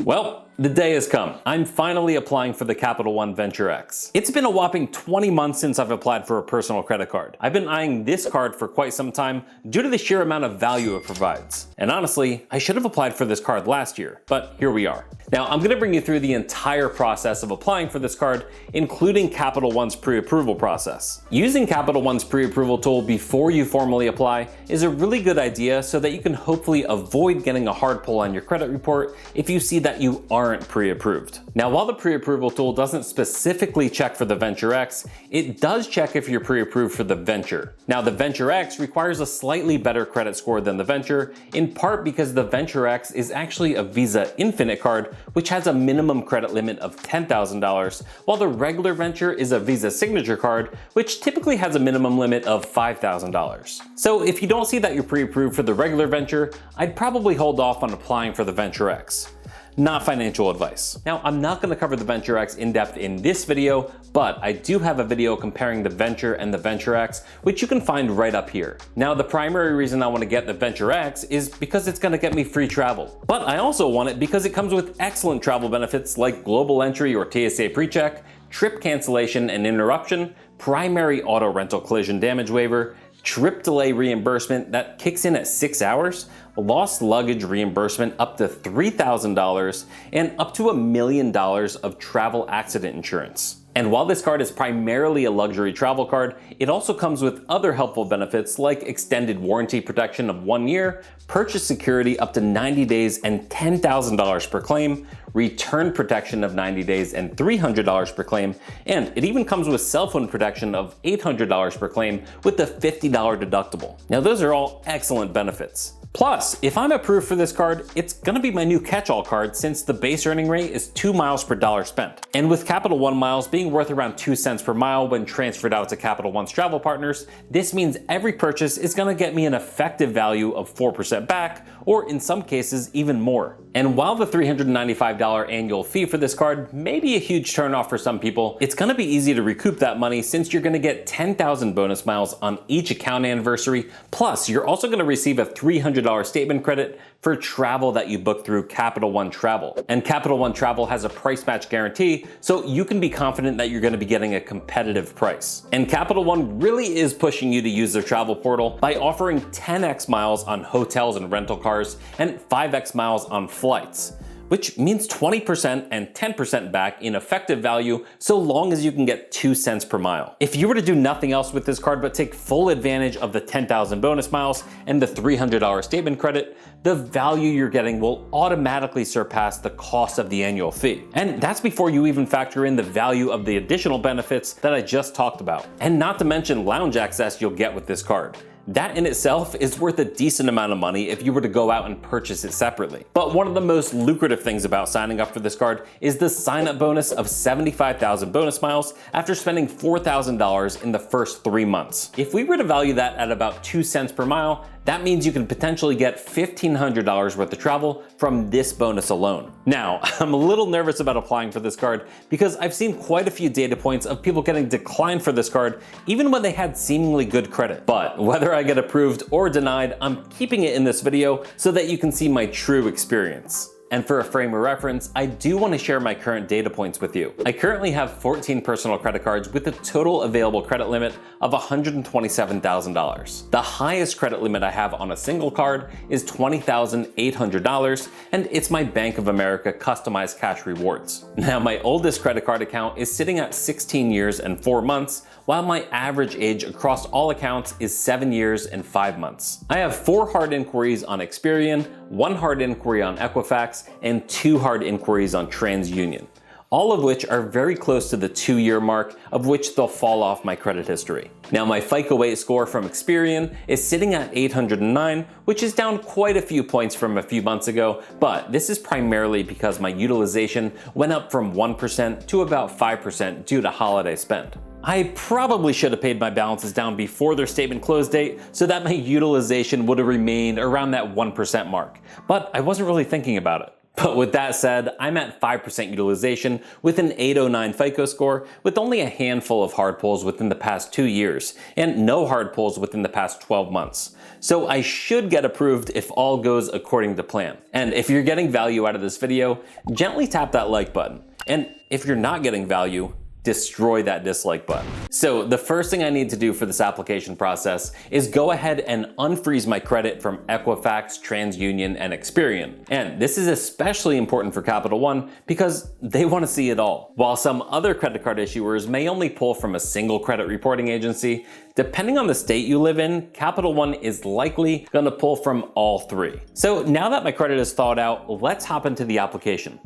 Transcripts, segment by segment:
Well, the day has come. I'm finally applying for the Capital One Venture X. It's been a whopping 20 months since I've applied for a personal credit card. I've been eyeing this card for quite some time due to the sheer amount of value it provides. And honestly, I should have applied for this card last year, but here we are. Now, I'm gonna bring you through the entire process of applying for this card, including Capital One's pre-approval process. Using Capital One's pre-approval tool before you formally apply is a really good idea so that you can hopefully avoid getting a hard pull on your credit report if you see that you aren't pre-approved. Now, while the pre-approval tool doesn't specifically check for the Venture X, it does check if you're pre-approved for the Venture. Now, the Venture X requires a slightly better credit score than the Venture, in part because the Venture X is actually a Visa Infinite card, which has a minimum credit limit of $10,000, while the regular Venture is a Visa Signature card, which typically has a minimum limit of $5,000. So if you don't see that you're pre-approved for the regular Venture, I'd probably hold off on applying for the Venture X. Not financial advice. Now, I'm not gonna cover the Venture X in depth in this video, but I do have a video comparing the Venture and the Venture X, which you can find right up here. Now, the primary reason I wanna get the Venture X is because it's gonna get me free travel. But I also want it because it comes with excellent travel benefits like global entry or TSA PreCheck, trip cancellation and interruption, primary auto rental collision damage waiver, trip delay reimbursement that kicks in at 6 hours, lost luggage reimbursement up to $3,000, and up to $1 million of travel accident insurance. And while this card is primarily a luxury travel card, it also comes with other helpful benefits like extended warranty protection of 1 year, purchase security up to 90 days and $10,000 per claim, return protection of 90 days and $300 per claim, and it even comes with cell phone protection of $800 per claim with a $50 deductible. Now, those are all excellent benefits. Plus, if I'm approved for this card, it's gonna be my new catch-all card since the base earning rate is 2 miles per dollar spent. And with Capital One miles being worth around 2 cents per mile when transferred out to Capital One's travel partners, this means every purchase is gonna get me an effective value of 4% back, or in some cases, even more. And while the $395 annual fee for this card may be a huge turnoff for some people, it's gonna be easy to recoup that money since you're gonna get 10,000 bonus miles on each account anniversary, plus you're also gonna receive a $300 statement credit for travel that you book through Capital One Travel. And Capital One Travel has a price match guarantee, so you can be confident that you're gonna be getting a competitive price. And Capital One really is pushing you to use their travel portal by offering 10x miles on hotels and rental cars and 5x miles on flights, which means 20% and 10% back in effective value so long as you can get 2 cents per mile. If you were to do nothing else with this card but take full advantage of the 10,000 bonus miles and the $300 statement credit, the value you're getting will automatically surpass the cost of the annual fee. And that's before you even factor in the value of the additional benefits that I just talked about. And not to mention lounge access you'll get with this card. That in itself is worth a decent amount of money if you were to go out and purchase it separately. But one of the most lucrative things about signing up for this card is the sign-up bonus of 75,000 bonus miles after spending $4,000 in the first 3 months. If we were to value that at about 2 cents per mile, that means you can potentially get $1,500 worth of travel from this bonus alone. Now, I'm a little nervous about applying for this card because I've seen quite a few data points of people getting declined for this card even when they had seemingly good credit. But whether I get approved or denied, I'm keeping it in this video so that you can see my true experience. And for a frame of reference, I do want to share my current data points with you. I currently have 14 personal credit cards with a total available credit limit of $127,000. The highest credit limit I have on a single card is $20,800, and it's my Bank of America customized cash rewards. Now, my oldest credit card account is sitting at 16 years and 4 months, while my average age across all accounts is 7 years and 5 months. I have 4 hard inquiries on Experian, 1 hard inquiry on Equifax, and 2 hard inquiries on TransUnion, all of which are very close to the 2-year mark, of which they'll fall off my credit history. Now, my FICO 8 score from Experian is sitting at 809, which is down quite a few points from a few months ago, but this is primarily because my utilization went up from 1% to about 5% due to holiday spend. I probably should have paid my balances down before their statement close date so that my utilization would have remained around that 1% mark, but I wasn't really thinking about it. But with that said, I'm at 5% utilization with an 809 FICO score, with only a handful of hard pulls within the past 2 years, and no hard pulls within the past 12 months. So I should get approved if all goes according to plan. And if you're getting value out of this video, gently tap that like button. And if you're not getting value, destroy that dislike button. So the first thing I need to do for this application process is go ahead and unfreeze my credit from Equifax, TransUnion, and Experian. And this is especially important for Capital One because they want to see it all. While some other credit card issuers may only pull from a single credit reporting agency, depending on the state you live in, Capital One is likely going to pull from all three. So now that my credit is thawed out, let's hop into the application.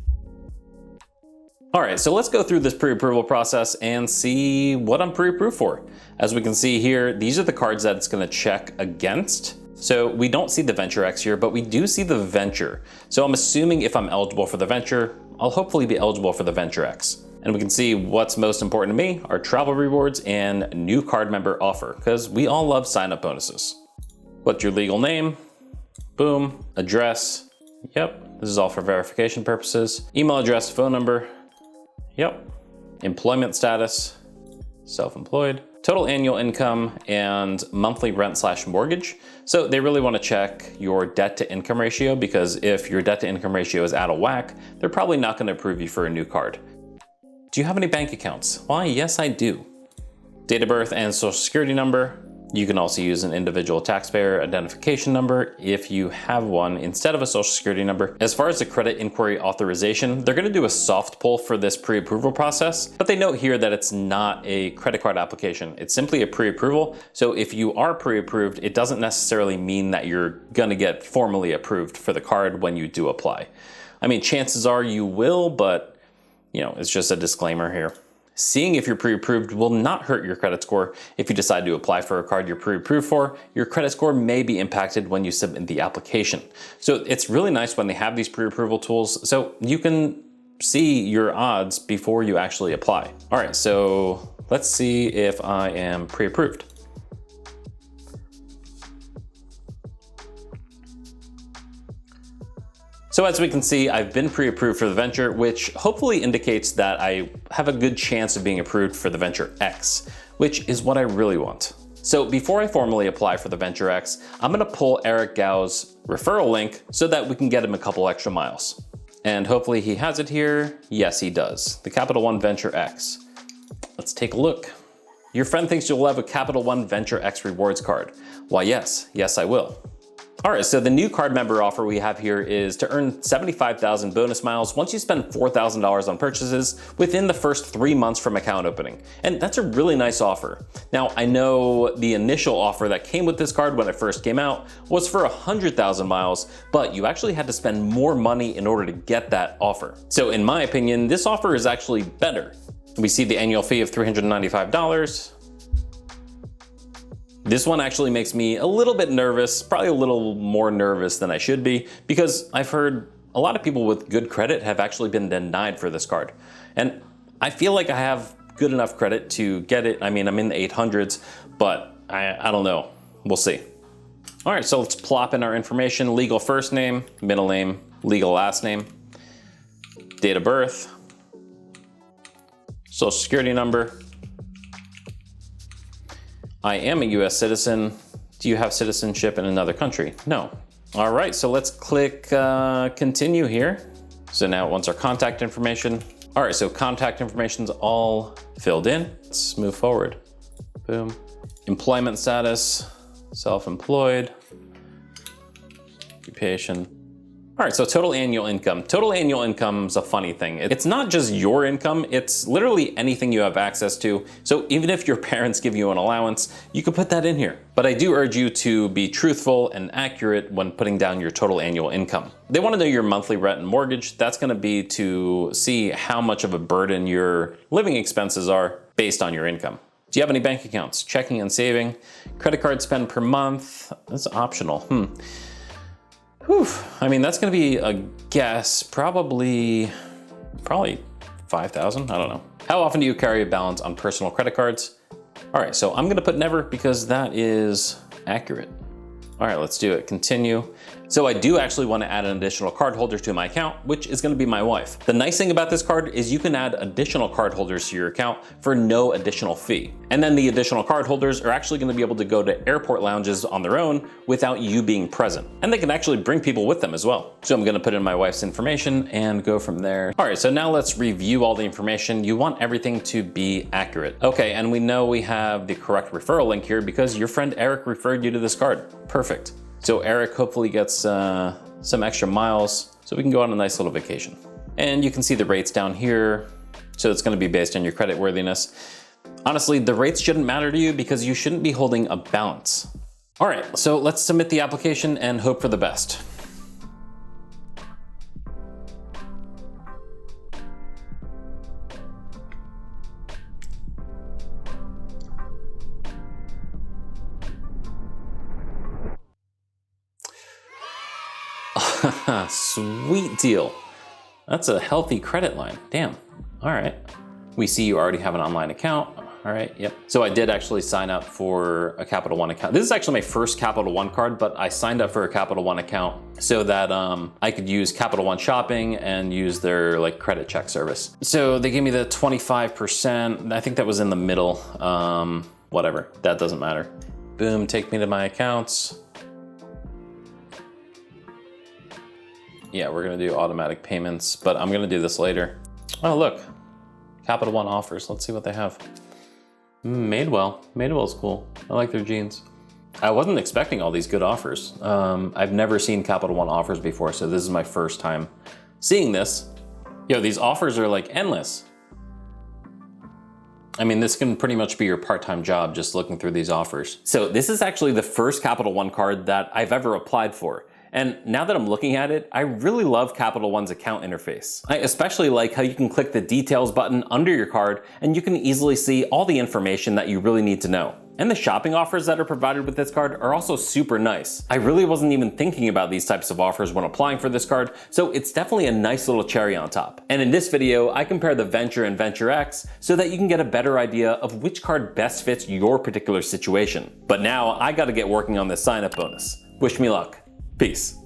All right, so let's go through this pre-approval process and see what I'm pre-approved for. As we can see here, these are the cards that it's gonna check against. So we don't see the Venture X here, but we do see the Venture. So I'm assuming if I'm eligible for the Venture, I'll hopefully be eligible for the Venture X. And we can see what's most important to me are travel rewards and new card member offer, because we all love sign-up bonuses. What's your legal name? Boom, address. Yep, this is all for verification purposes. Email address, phone number. Yep. Employment status, self-employed, total annual income, and monthly rent/mortgage. So they really want to check your debt to income ratio, because if your debt to income ratio is out of whack, they're probably not going to approve you for a new card. Do you have any bank accounts? Why, yes, I do. Date of birth and social security number. You can also use an individual taxpayer identification number if you have one instead of a social security number. As far as the credit inquiry authorization, they're going to do a soft pull for this pre-approval process, but they note here that it's not a credit card application. It's simply a pre-approval. So if you are pre-approved, it doesn't necessarily mean that you're going to get formally approved for the card when you do apply. I mean, chances are you will, but it's just a disclaimer here. Seeing if you're pre-approved will not hurt your credit score. If you decide to apply for a card you're pre-approved for, your credit score may be impacted when you submit the application. So it's really nice when they have these pre-approval tools so you can see your odds before you actually apply. All right, so let's see if I am pre-approved. So as we can see, I've been pre-approved for the Venture, which hopefully indicates that I have a good chance of being approved for the Venture X, which is what I really want. So before I formally apply for the Venture X, I'm gonna pull Eric Gao's referral link so that we can get him a couple extra miles. And hopefully he has it here. Yes, he does. The Capital One Venture X. Let's take a look. Your friend thinks you'll have a Capital One Venture X rewards card. Why, yes, I will. All right, so the new card member offer we have here is to earn 75,000 bonus miles once you spend $4,000 on purchases within the first 3 months from account opening. And that's a really nice offer. Now, I know the initial offer that came with this card when it first came out was for 100,000 miles, but you actually had to spend more money in order to get that offer. So in my opinion, this offer is actually better. We see the annual fee of $395. This one actually makes me a little bit nervous, probably a little more nervous than I should be, because I've heard a lot of people with good credit have actually been denied for this card. And I feel like I have good enough credit to get it. I mean, I'm in the 800s, but I don't know. We'll see. All right, so let's plop in our information: legal first name, middle name, legal last name, date of birth, social security number. I am a US citizen. Do you have citizenship in another country? No. All right, so let's click continue here. So now it wants our contact information. All right, so contact information's all filled in. Let's move forward. Boom. Employment status, self-employed, occupation. All right, so total annual income. Total annual income is a funny thing. It's not just your income, it's literally anything you have access to. So even if your parents give you an allowance, you can put that in here. But I do urge you to be truthful and accurate when putting down your total annual income. They want to know your monthly rent and mortgage. That's going to be to see how much of a burden your living expenses are based on your income. Do you have any bank accounts? Checking and saving. Credit card spend per month. That's optional. Whew. I mean, that's gonna be a guess, probably 5,000, I don't know. How often do you carry a balance on personal credit cards? All right, so I'm gonna put never because that is accurate. All right, let's do it, continue. So I do actually want to add an additional cardholder to my account, which is going to be my wife. The nice thing about this card is you can add additional cardholders to your account for no additional fee. And then the additional cardholders are actually going to be able to go to airport lounges on their own without you being present. And they can actually bring people with them as well. So I'm going to put in my wife's information and go from there. All right, so now let's review all the information. You want everything to be accurate. Okay, and we know we have the correct referral link here because your friend Eric referred you to this card. Perfect. So Eric hopefully gets some extra miles so we can go on a nice little vacation. And you can see the rates down here. So it's going to be based on your credit worthiness. Honestly, the rates shouldn't matter to you because you shouldn't be holding a balance. All right, so let's submit the application and hope for the best. Sweet deal. That's a healthy credit line. Damn. All right. We see you already have an online account. All right. Yep. So I did actually sign up for a Capital One account. This is actually my first Capital One card, but I signed up for a Capital One account so that I could use Capital One shopping and use their like credit check service. So they gave me the 25%. I think that was in the middle. Whatever. That doesn't matter. Boom. Take me to my accounts. Yeah, we're gonna do automatic payments, but I'm gonna do this later. Oh, look, Capital One offers. Let's see what they have. Madewell. Madewell's cool. I like their jeans. I wasn't expecting all these good offers. I've never seen Capital One offers before, so this is my first time seeing this. Yo, these offers are like endless. I mean, this can pretty much be your part-time job just looking through these offers. So this is actually the first Capital One card that I've ever applied for. And now that I'm looking at it, I really love Capital One's account interface. I especially like how you can click the details button under your card and you can easily see all the information that you really need to know. And the shopping offers that are provided with this card are also super nice. I really wasn't even thinking about these types of offers when applying for this card, so it's definitely a nice little cherry on top. And in this video, I compare the Venture and Venture X so that you can get a better idea of which card best fits your particular situation. But now I gotta get working on this sign-up bonus. Wish me luck. Peace.